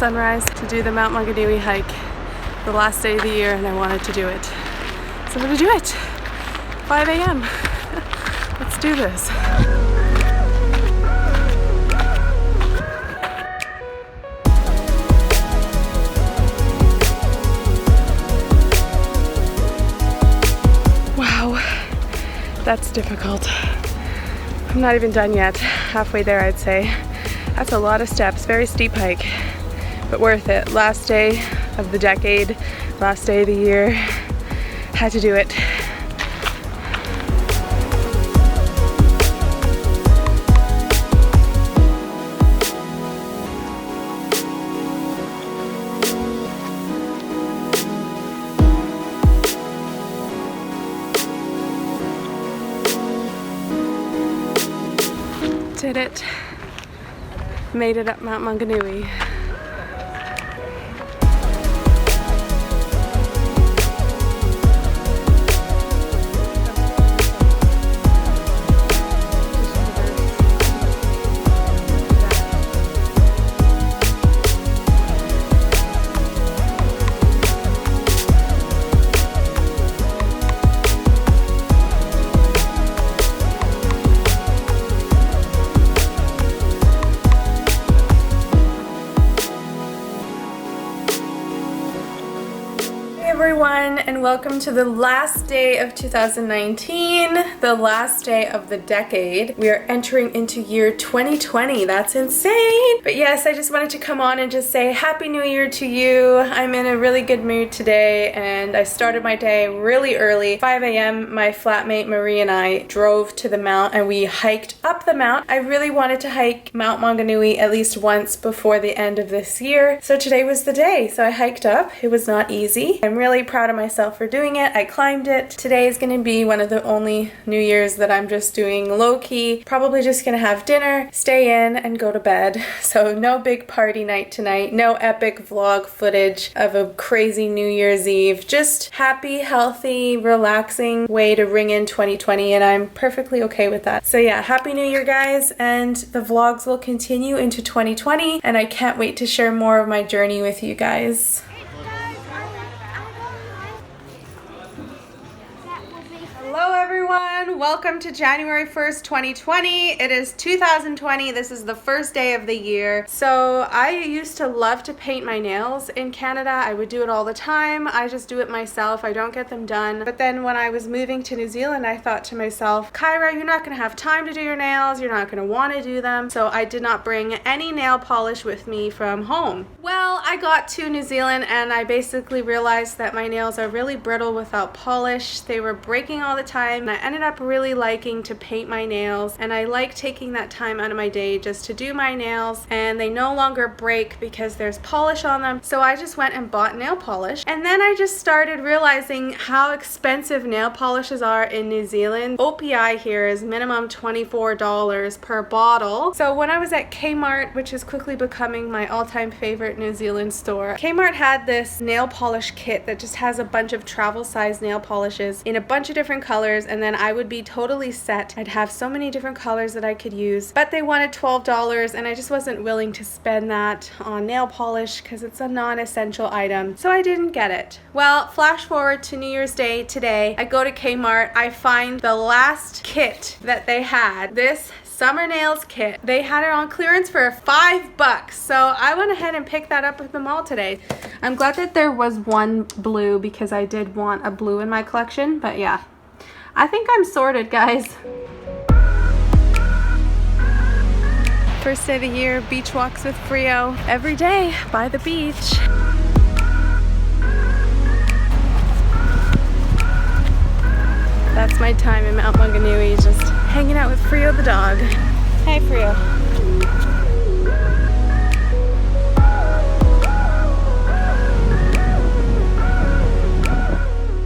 sunrise to do the Mount Maunganui hike. The last day of the year and I wanted to do it. So I'm gonna do it. 5 a.m. Let's do this. Wow, that's difficult. I'm not even done yet. Halfway there, I'd say. That's a lot of steps, very steep hike, but worth it. Last day of the decade, last day of the year. Had to do it. Did it. Made it up Mount Maunganui. Everyone, and welcome to the last day of 2019, the last day of the decade. We are entering into year 2020. That's insane. But yes, I just wanted to come on and just say Happy New Year to you. I'm in a really good mood today and I started my day really early. 5 a.m. my flatmate Marie and I drove to the mount and we hiked up the mount. I really wanted to hike Mount Maunganui at least once before the end of this year. So today was the day. So I hiked up. It was not easy. I'm really proud of myself for doing it. I climbed it. Today is going to be one of the only New Year's that I'm just doing low-key. Probably just going to have dinner, stay in, and go to bed. So no big party night tonight. No epic vlog footage of a crazy New Year's Eve. Just happy, healthy, relaxing way to ring in 2020, and I'm perfectly okay with that. So yeah, Happy New Year, guys, and the vlogs will continue into 2020, and I can't wait to share more of my journey with you guys. Hello everyone, welcome to January 1st, 2020. It is 2020, this is the first day of the year. So I used to love to paint my nails in Canada. I would do it all the time. I just do it myself, I don't get them done. But then when I was moving to New Zealand, I thought to myself, Kyra, you're not gonna have time to do your nails, you're not gonna wanna do them. So I did not bring any nail polish with me from home. Well, I got to New Zealand and I basically realized that my nails are really brittle without polish. They were breaking all the time. And I ended up really liking to paint my nails, and I like taking that time out of my day just to do my nails, and they no longer break because there's polish on them. So I just went and bought nail polish, and then I just started realizing how expensive nail polishes are in New Zealand. OPI here is minimum $24 per bottle. So when I was at Kmart, which is quickly becoming my all-time favorite New Zealand store, Kmart had this nail polish kit that just has a bunch of travel size nail polishes in a bunch of different colors, and then I would be totally set. I'd have so many different colors that I could use, but they wanted $12 and I just wasn't willing to spend that on nail polish because it's a non-essential item, so I didn't get it. Well, flash forward to New Year's Day today, I go to Kmart, I find the last kit that they had, this summer nails kit. They had it on clearance for $5, so I went ahead and picked that up at the mall today. I'm glad that there was one blue because I did want a blue in my collection, but yeah. I think I'm sorted, guys. First day of the year, beach walks with Frio. Every day by the beach. That's my time in Mount Maunganui, just hanging out with Frio the dog. Hey, Frio.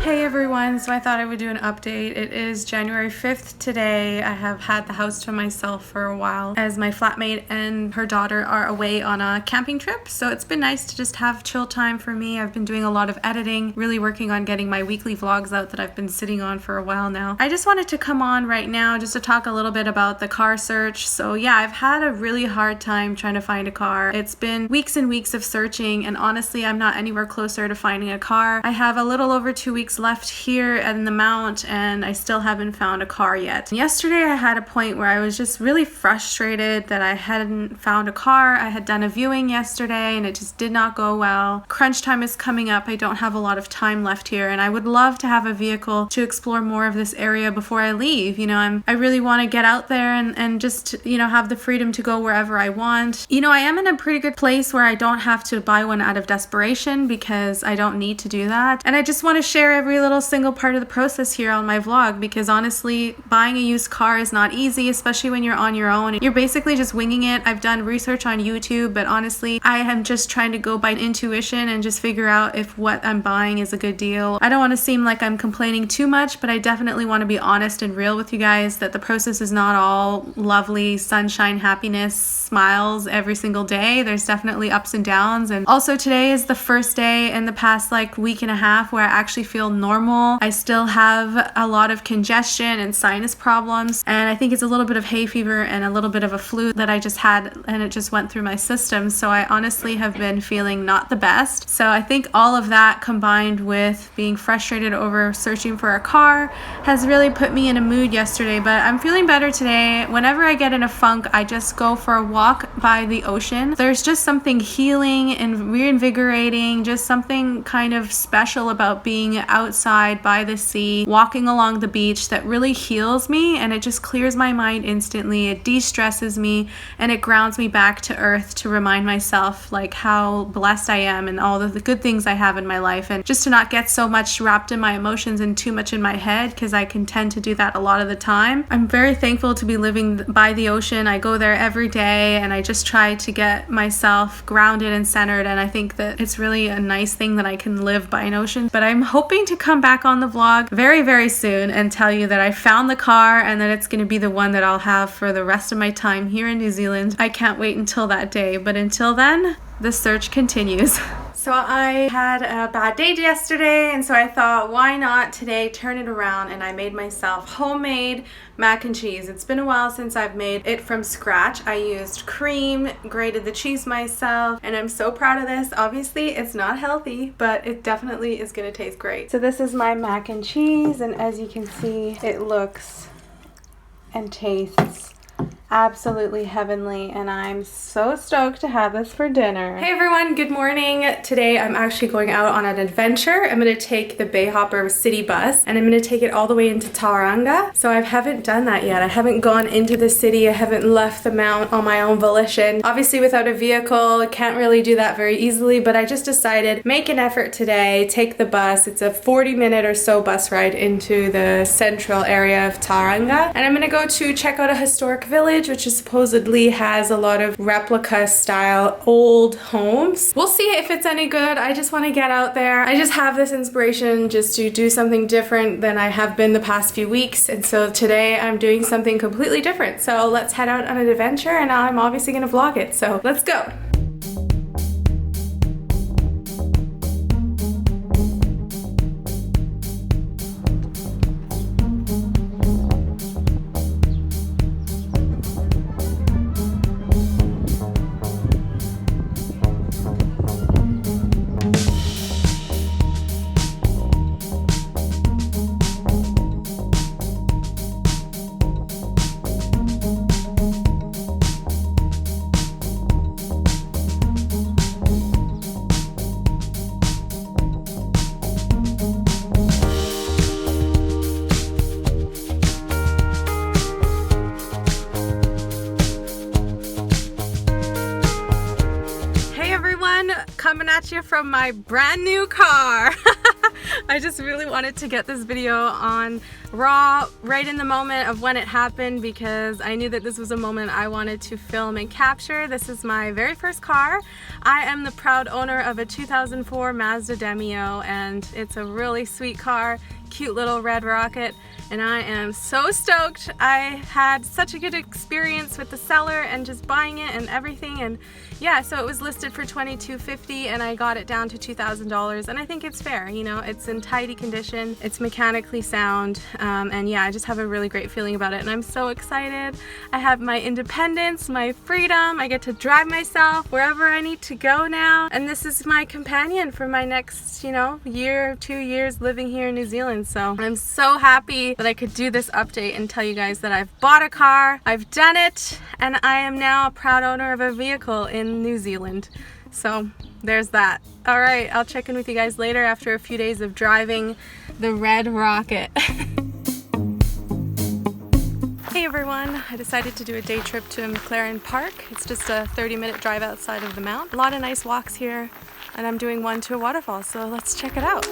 Hey everyone. everyone, so I thought I would do an update. It is January 5th today. I have had the house to myself for a while as my flatmate and her daughter are away on a camping trip, so it's been nice to just have chill time for me. I've been doing a lot of editing, really working on getting my weekly vlogs out that I've been sitting on for a while now. I just wanted to come on right now just to talk a little bit about the car search. So yeah, I've had a really hard time trying to find a car. It's been weeks and weeks of searching, and honestly I'm not anywhere closer to finding a car. I have a little over 2 weeks left here in the Mount and I still haven't found a car yet. Yesterday I had a point where I was just really frustrated that I hadn't found a car. I had done a viewing yesterday and it just did not go well. Crunch time is coming up. I don't have a lot of time left here and I would love to have a vehicle to explore more of this area before I leave. You know, I really want to get out there and just, you know, have the freedom to go wherever I want. You know, I am in a pretty good place where I don't have to buy one out of desperation because I don't need to do that. And I just want to share every little single part of the process here on my vlog because honestly, buying a used car is not easy, especially when you're on your own. You're basically just winging it. I've done research on YouTube, but honestly, I am just trying to go by intuition and just figure out if what I'm buying is a good deal. I don't want to seem like I'm complaining too much, but I definitely want to be honest and real with you guys that the process is not all lovely, sunshine, happiness, smiles every single day. There's definitely ups and downs. And also today is the first day in the past like week and a half where I actually feel normal. I still have a lot of congestion and sinus problems, and I think it's a little bit of hay fever and a little bit of a flu that I just had, and it just went through my system. So I honestly have been feeling not the best. So I think all of that combined with being frustrated over searching for a car has really put me in a mood yesterday, but I'm feeling better today. Whenever I get in a funk, I just go for a walk by the ocean. There's just something healing and reinvigorating, just something kind of special about being outside by the sea, walking along the beach that really heals me, and it just clears my mind instantly. It de-stresses me and it grounds me back to earth to remind myself like how blessed I am and all of the good things I have in my life, and just to not get so much wrapped in my emotions and too much in my head because I can tend to do that a lot of the time. I'm very thankful to be living by the ocean. I go there every day and I just try to get myself grounded and centered, and I think that it's really a nice thing that I can live by an ocean. But I'm hoping to come back on the vlog very, very soon and tell you that I found the car and that it's going to be the one that I'll have for the rest of my time here in New Zealand. I can't wait until that day, but until then, the search continues. So I had a bad day yesterday, and so I thought, why not today turn it around, and I made myself homemade mac and cheese. It's been a while since I've made it from scratch. I used cream, grated the cheese myself, and I'm so proud of this. Obviously, it's not healthy, but it definitely is gonna taste great. So this is my mac and cheese, and as you can see, it looks and tastes absolutely heavenly, and I'm so stoked to have this for dinner. Hey everyone, good morning. Today I'm actually going out on an adventure. I'm going to take the Bayhopper city bus and I'm going to take it all the way into Tauranga. So I haven't done that yet. I haven't gone into the city. I haven't left the Mount on my own volition. Obviously without a vehicle, I can't really do that very easily, but I just decided make an effort today, take the bus. It's a 40-minute or so bus ride into the central area of Tauranga, and I'm going to go to check out a historic village which is supposedly has a lot of replica style old homes. We'll see if it's any good. I just want to get out there. I just have this inspiration just to do something different than I have been the past few weeks, and so today I'm doing something completely different. So let's head out on an adventure, and I'm obviously going to vlog it. So let's go. Coming at you from my brand new car. I just really wanted to get this video on raw, right in the moment of when it happened, because I knew that this was a moment I wanted to film and capture. This is my very first car. I am the proud owner of a 2004 Mazda Demio, and it's a really sweet car, cute little red rocket, and I am so stoked. I had such a good experience with the seller and just buying it and everything, and yeah, so it was listed for $22.50 and I got it down to $2,000, and I think it's fair. You know, it's in tidy condition, it's mechanically sound, and yeah, I just have a really great feeling about it, and I'm so excited. I have my independence, my freedom, I get to drive myself wherever I need to go now, and this is my companion for my next, you know, year, 2 years living here in New Zealand. So I'm so happy that I could do this update and tell you guys that I've bought a car, I've done it, and I am now a proud owner of a vehicle in New Zealand. So there's that. All right, I'll check in with you guys later after a few days of driving the red rocket. Hey everyone, I decided to do a day trip to McLaren Park. It's just a 30-minute drive outside of the mount. A lot of nice walks here, and I'm doing one to a waterfall, so let's check it out.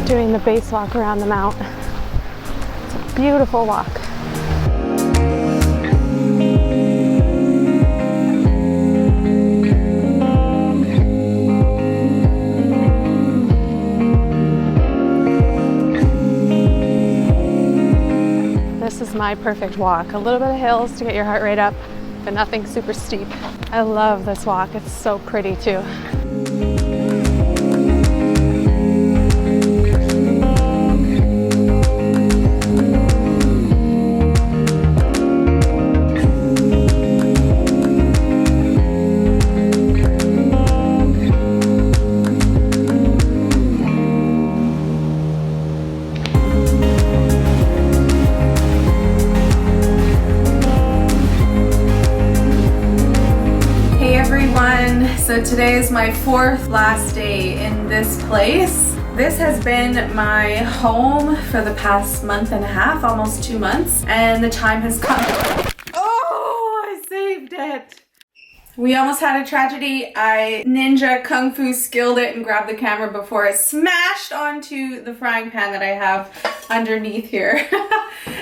Doing the base walk around the mount. It's a beautiful walk. This is my perfect walk. A little bit of hills to get your heart rate up, but nothing super steep. I love this walk. It's so pretty too. So today is my fourth last day in this place. This has been my home for the past month and a half, almost 2 months, and the time has come. Oh, I saved it. We almost had a tragedy. I ninja kung fu skilled it and grabbed the camera before it smashed onto the frying pan that I have underneath here.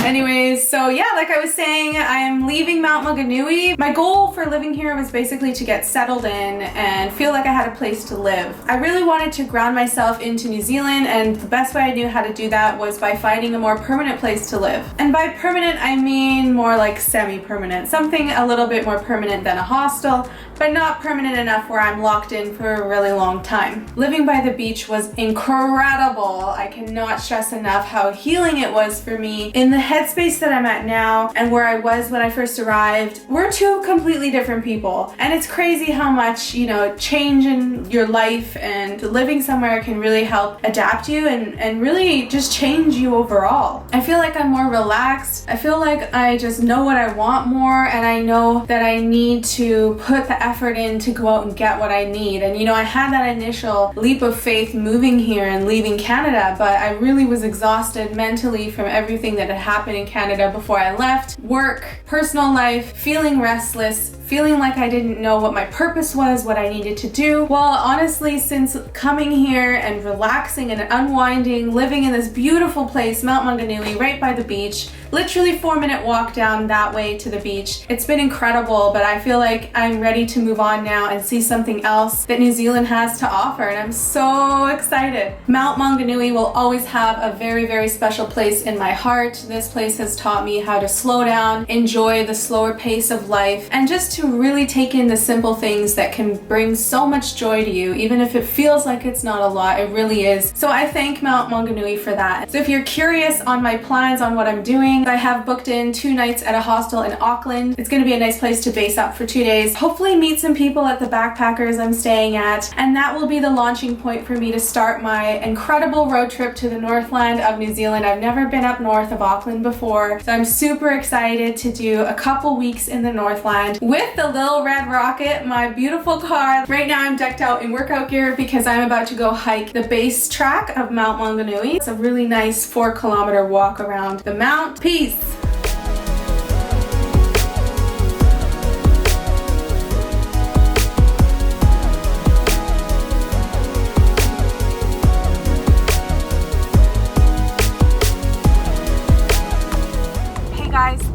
Anyways, so yeah, like I was saying, I am leaving Mount Maunganui. My goal for living here was basically to get settled in and feel like I had a place to live. I really wanted to ground myself into New Zealand, and the best way I knew how to do that was by finding a more permanent place to live. And by permanent, I mean more like semi-permanent, something a little bit more permanent than a hostel, but not permanent enough where I'm locked in for a really long time. Living by the beach was incredible. I cannot stress enough how healing it was for me. In the headspace that I'm at now and where I was when I first arrived, we're two completely different people. And it's crazy how much, change in your life and living somewhere can really help adapt you and really just change you overall. I feel like I'm more relaxed. I feel like I just know what I want more, and I know that I need to put the effort in to go out and get what I need. And I had that initial leap of faith moving here and leaving Canada, but I really was exhausted mentally from everything that had happened in Canada before I left. Work, personal life, feeling restless, feeling like I didn't know what my purpose was, what I needed to do. Well, honestly, since coming here and relaxing and unwinding, living in this beautiful place, Mount Maunganui, right by the beach, literally 4-minute walk down that way to the beach. It's been incredible, but I feel like I'm ready to move on now and see something else that New Zealand has to offer, and I'm so excited. Mount Maunganui will always have a very, very special place in my heart. This place has taught me how to slow down, enjoy the slower pace of life, and just to really take in the simple things that can bring so much joy to you. Even if it feels like it's not a lot, it really is. So I thank Mount Maunganui for that. So if you're curious on my plans on what I'm doing, I have booked in 2 nights at a hostel in Auckland. It's going to be a nice place to base up for 2 days. Hopefully meet some people at the backpackers I'm staying at, and that will be the launching point for me to start my incredible road trip to the Northland of New Zealand. I've never been up north of Auckland before, so I'm super excited to do a couple weeks in the Northland with the little red rocket, my beautiful car. Right now I'm decked out in workout gear because I'm about to go hike the base track of Mount Maunganui. It's a really nice 4-kilometer walk around the mount. Peace!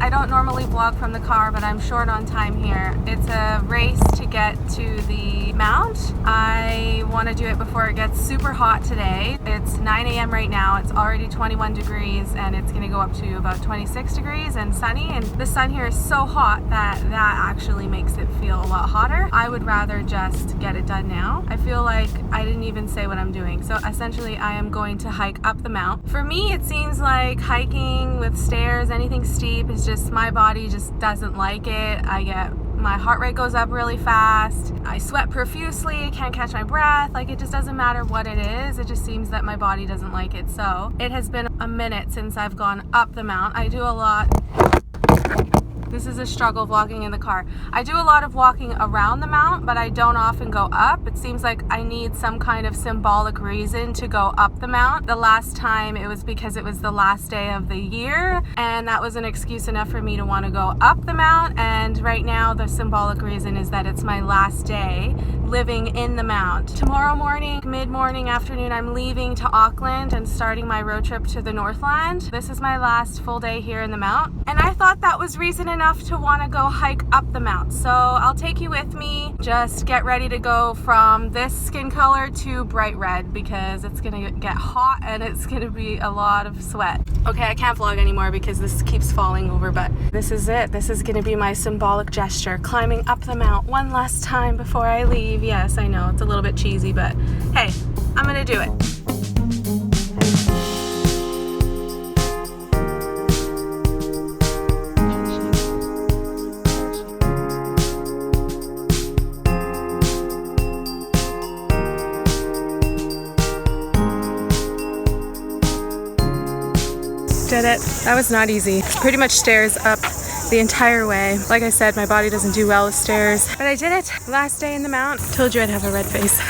I don't normally vlog from the car, but I'm short on time here. It's a race to get to the mount. I want to do it before it gets super hot today. It's 9 a.m. right now. It's already 21 degrees and it's going to go up to about 26 degrees and sunny. And the sun here is so hot that actually makes it feel a lot hotter. I would rather just get it done now. I feel like I didn't even say what I'm doing. So essentially I am going to hike up the mount. For me, it seems like hiking with stairs, anything steep, is just, my body just doesn't like it. My heart rate goes up really fast. I sweat profusely, can't catch my breath. Like, it just doesn't matter what it is. It just seems that my body doesn't like it. So it has been a minute since I've gone up the mount. I do a lot. This is a struggle vlogging in the car. I do a lot of walking around the mount, but I don't often go up. It seems like I need some kind of symbolic reason to go up the mount. The last time it was because it was the last day of the year, and that was an excuse enough for me to want to go up the mount. And right now the symbolic reason is that it's my last day living in the mount. Tomorrow morning, mid-morning, afternoon, I'm leaving to Auckland and starting my road trip to the Northland. This is my last full day here in the mount, and I thought that was reason enough to want to go hike up the mount. So I'll take you with me. Just get ready to go from this skin color to bright red because it's gonna get hot and it's gonna be a lot of sweat. Okay, I can't vlog anymore because this keeps falling over, but this is it. This is gonna be my symbolic gesture, climbing up the mount one last time before I leave. Yes, I know, it's a little bit cheesy, but hey, I'm gonna do it. Did it. That was not easy. Pretty much stairs up the entire way. Like I said, my body doesn't do well with stairs, but I did it. Last day in the mount. Told you I'd have a red face.